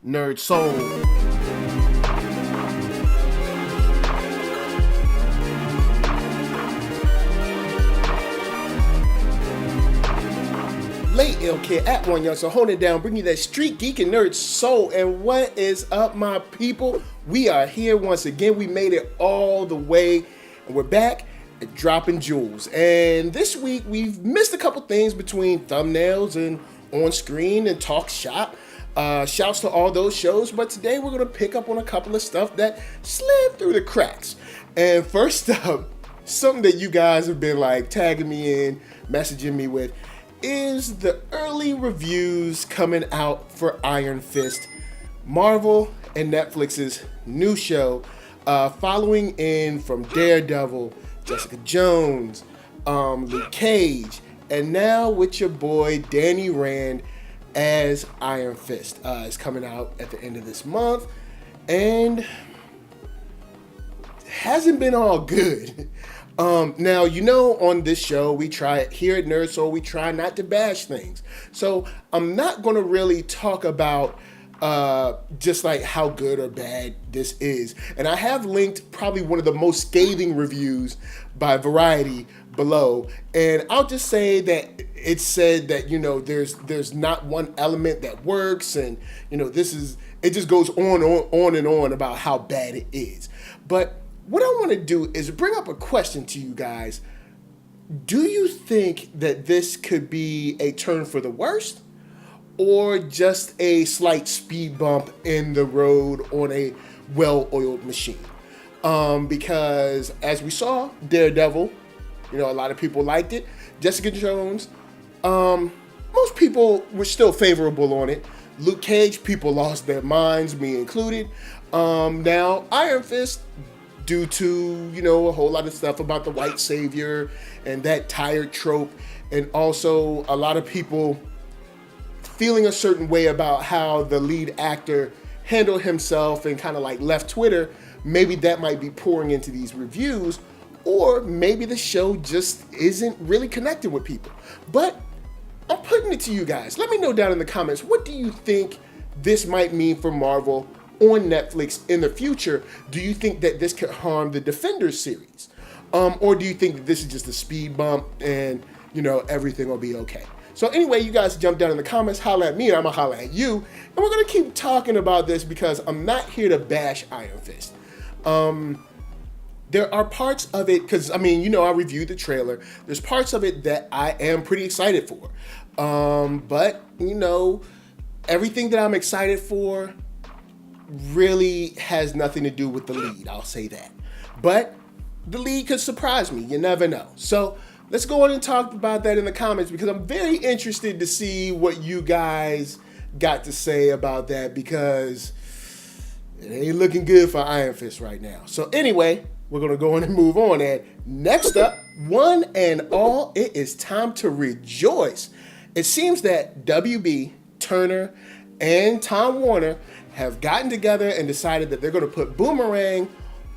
NERDSoul. Late Ill Kid at OneYoungsta, holding it down, bringing you that StreetGeek and NERDSoul. And what is up, my people? We are here once again. We made it all the way, and we're back at Droppin Jewelz. And this week, we've missed a couple things between thumbnails and on screen and talk shop. Shouts to all those shows, but today we're going to pick up on a couple of stuff that slid through the cracks. And first up, something that you guys have been like tagging me in, messaging me with, is the early reviews coming out for Iron Fist, Marvel and Netflix's new show, following in from Daredevil, Jessica Jones, Luke Cage, and now with your boy Danny Rand as Iron Fist. It's coming out at the end of this month, and hasn't been all good. Now, you know, on this show, we try here at NERDSoul, we try not to bash things. So I'm not going to really talk about just like how good or bad this is. And I have linked probably one of the most scathing reviews by Variety below. And I'll just say that it said that, you know, there's not one element that works, and, you know, it just goes on and on about how bad it is. But what I want to do is bring up a question to you guys. Do you think that this could be a turn for the worst, or just a slight speed bump in the road on a well-oiled machine? Because as we saw, Daredevil, you know, a lot of people liked it. Jessica Jones, most people were still favorable on it. Luke Cage, people lost their minds, me included. Now, Iron Fist, due to, you know, a whole lot of stuff about the white savior and that tired trope, and also a lot of people feeling a certain way about how the lead actor handled himself and kind of like left Twitter, maybe that might be pouring into these reviews, or maybe the show just isn't really connecting with people. But I'm putting it to you guys. Let me know down in the comments, what do you think this might mean for Marvel on Netflix in the future? Do you think that this could harm the Defenders series? Or do you think that this is just a speed bump and, you know, everything will be okay? So anyway, you guys jump down in the comments, holla at me, and I'm gonna holla at you. And we're gonna keep talking about this because I'm not here to bash Iron Fist. There are parts of it, because, I mean, you know, I reviewed the trailer. There's parts of it that I am pretty excited for. But, you know, everything that I'm excited for really has nothing to do with the lead, I'll say that. But the lead could surprise me, you never know. So let's go on and talk about that in the comments, because I'm very interested to see what you guys got to say about that, because it ain't looking good for Iron Fist right now. So anyway, we're going to go on and move on. And next up, one and all, it is time to rejoice. It seems that WB, Turner, and Time Warner have gotten together and decided that they're going to put Boomerang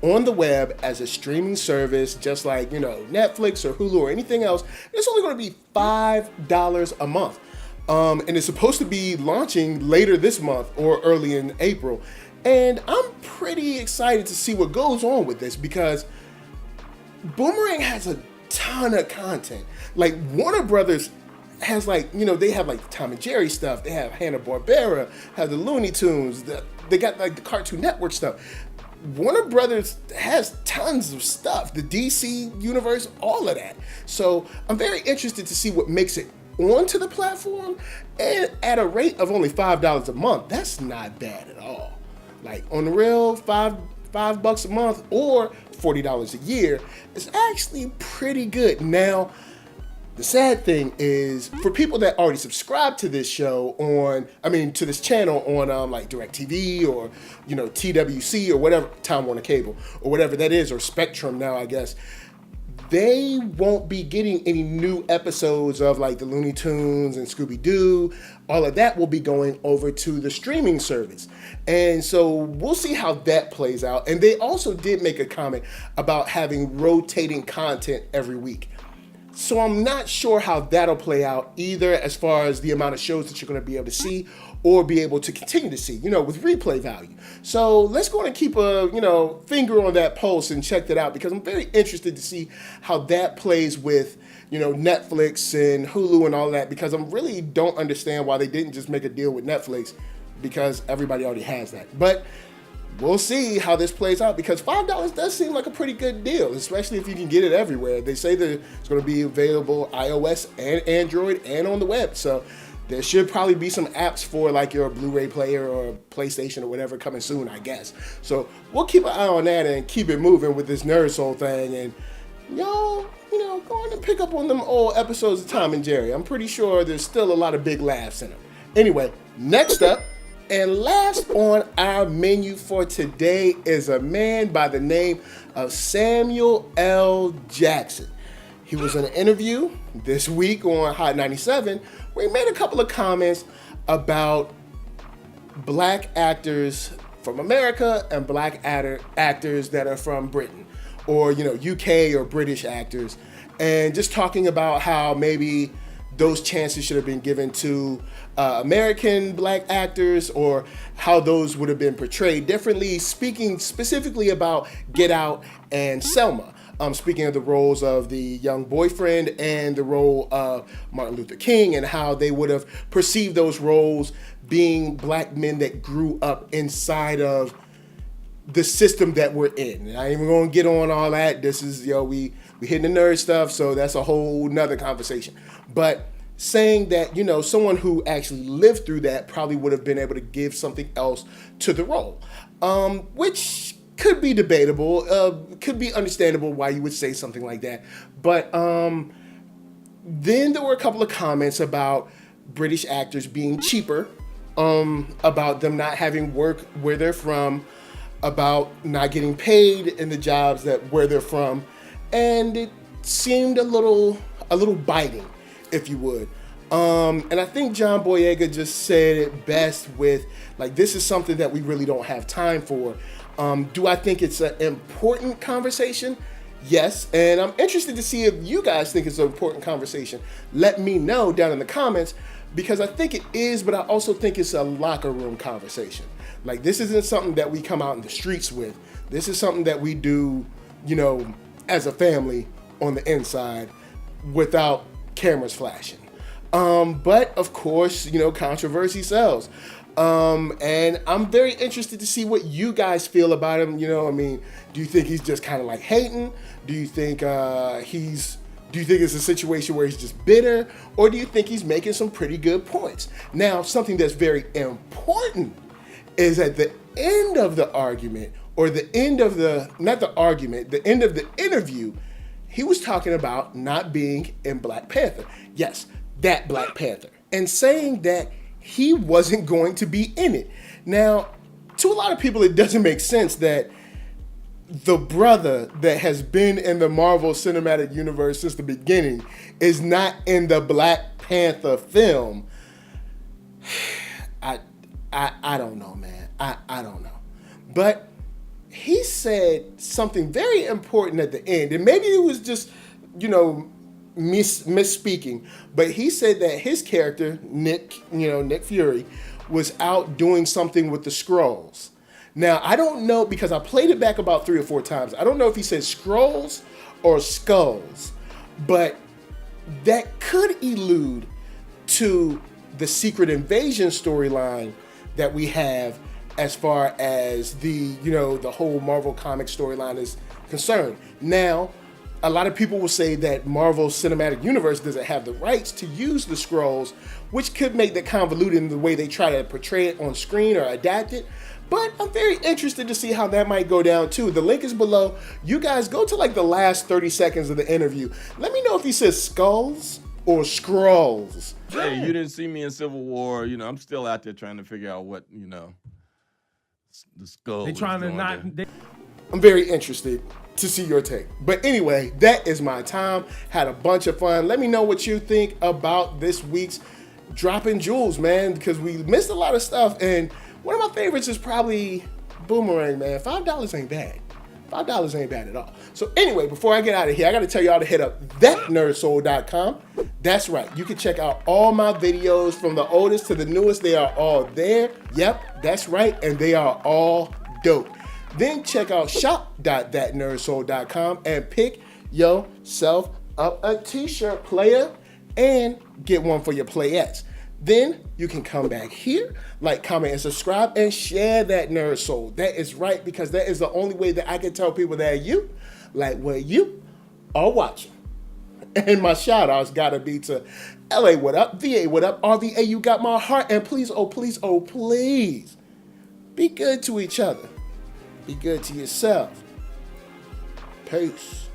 on the web as a streaming service, just like, you know, Netflix or Hulu or anything else. It's only going to be $5 a month. And it's supposed to be launching later this month or early in April. And I'm pretty excited to see what goes on with this, because Boomerang has a ton of content. Like, Warner Brothers has, like, you know, they have like Tom and Jerry stuff. They have Hanna-Barbera, have the Looney Tunes. They got like the Cartoon Network stuff. Warner Brothers has tons of stuff. The DC universe, all of that. So I'm very interested to see what makes it onto the platform, and at a rate of only $5 a month. That's not bad at all. Like, on the real, $5 a month or $40 a year is actually pretty good. Now, the sad thing is, for people that already subscribe to this show to this channel on like DirecTV or, you know, TWC or whatever, Time Warner Cable or whatever that is, or Spectrum now, I guess, they won't be getting any new episodes of like the Looney Tunes and Scooby-Doo. All of that will be going over to the streaming service. And so we'll see how that plays out. And they also did make a comment about having rotating content every week. So I'm not sure how that'll play out either, as far as the amount of shows that you're going to be able to see, or be able to continue to see, with replay value. So let's go and keep a, finger on that pulse and check that out, because I'm very interested to see how that plays with, Netflix and Hulu and all that, because I really don't understand why they didn't just make a deal with Netflix, because everybody already has that. But we'll see how this plays out, because $5 does seem like a pretty good deal, especially if you can get it everywhere. They say that it's going to be available iOS and Android and on the web. So there should probably be some apps for like your Blu-ray player or PlayStation or whatever coming soon, I guess. So we'll keep an eye on that and keep it moving with this NERDSoul thing. And y'all, go on and pick up on them old episodes of Tom and Jerry. I'm pretty sure there's still a lot of big laughs in them. Anyway, next up, and last on our menu for today is a man by the name of Samuel L. Jackson. He was in an interview this week on Hot 97 where he made a couple of comments about black actors from America and black actors that are from Britain, or UK or British actors, and just talking about how maybe those chances should have been given to American black actors, or how those would have been portrayed differently, speaking specifically about Get Out and Selma. Speaking of the roles of the young boyfriend and the role of Martin Luther King, and how they would have perceived those roles being black men that grew up inside of the system that we're in. And I ain't even gonna get on all that. This is, we hitting the nerd stuff, so that's a whole nother conversation. But saying that, someone who actually lived through that probably would have been able to give something else to the role, which could be debatable, could be understandable why you would say something like that. But then there were a couple of comments about British actors being cheaper, about them not having work where they're from, about not getting paid in the jobs that where they're from, and it seemed a little biting, if you would. And I think John Boyega just said it best with, like, this is something that we really don't have time for. Do I think it's an important conversation? Yes, and I'm interested to see if you guys think it's an important conversation. Let me know down in the comments, because I think it is, but I also think it's a locker room conversation. Like, this isn't something that we come out in the streets with. This is something that we do, as a family on the inside without cameras flashing. But of course, controversy sells. And I'm very interested to see what you guys feel about him. Do you think he's just kind of like hating? Do you think it's a situation where he's just bitter? Or do you think he's making some pretty good points? Now, something that's very important is at the end of the argument, or the end of the end of the interview, he was talking about not being in Black Panther. Yes, that Black Panther. And saying that he wasn't going to be in it. Now, to a lot of people, it doesn't make sense that the brother that has been in the Marvel Cinematic Universe since the beginning is not in the Black Panther film. I don't know, man. I don't know. But he said something very important at the end, and maybe it was just, misspeaking, but he said that his character, Nick Fury, was out doing something with the Skrulls. Now, I don't know, because I played it back about 3 or 4 times. I don't know if he said Skrulls or Skulls, but that could allude to the Secret Invasion storyline that we have as far as the whole Marvel comic storyline is concerned. Now, a lot of people will say that Marvel Cinematic Universe doesn't have the rights to use the Skrulls, which could make that convoluted in the way they try to portray it on screen or adapt it. But I'm very interested to see how that might go down too. The link is below. You guys go to like the last 30 seconds of the interview. Let me know if he says skulls or Skrulls. Hey, you didn't see me in Civil War. I'm still out there trying to figure out what, the skull. They trying to not. I'm very interested to see your take. But anyway, that is my time. Had a bunch of fun. Let me know what you think about this week's Droppin Jewelz, man, because we missed a lot of stuff. And one of my favorites is probably Boomerang, man. $5 ain't bad. $5 ain't bad at all. So anyway, before I get out of here, I got to tell y'all to hit up ThatNERDSoul.com. That's right. You can check out all my videos from the oldest to the newest. They are all there. Yep, that's right. And they are all dope. Then check out shop.thatnerdsoul.com and pick yourself up a t-shirt, player, and get one for your playettes. Then you can come back here, like, comment, and subscribe, and share that Nerd Soul. That is right, because that is the only way that I can tell people that you like what you are watching. And my shout-outs gotta be to LA, what up? VA, what up? RVA, you got my heart. And please, oh please, oh please, be good to each other. Be good to yourself. Peace.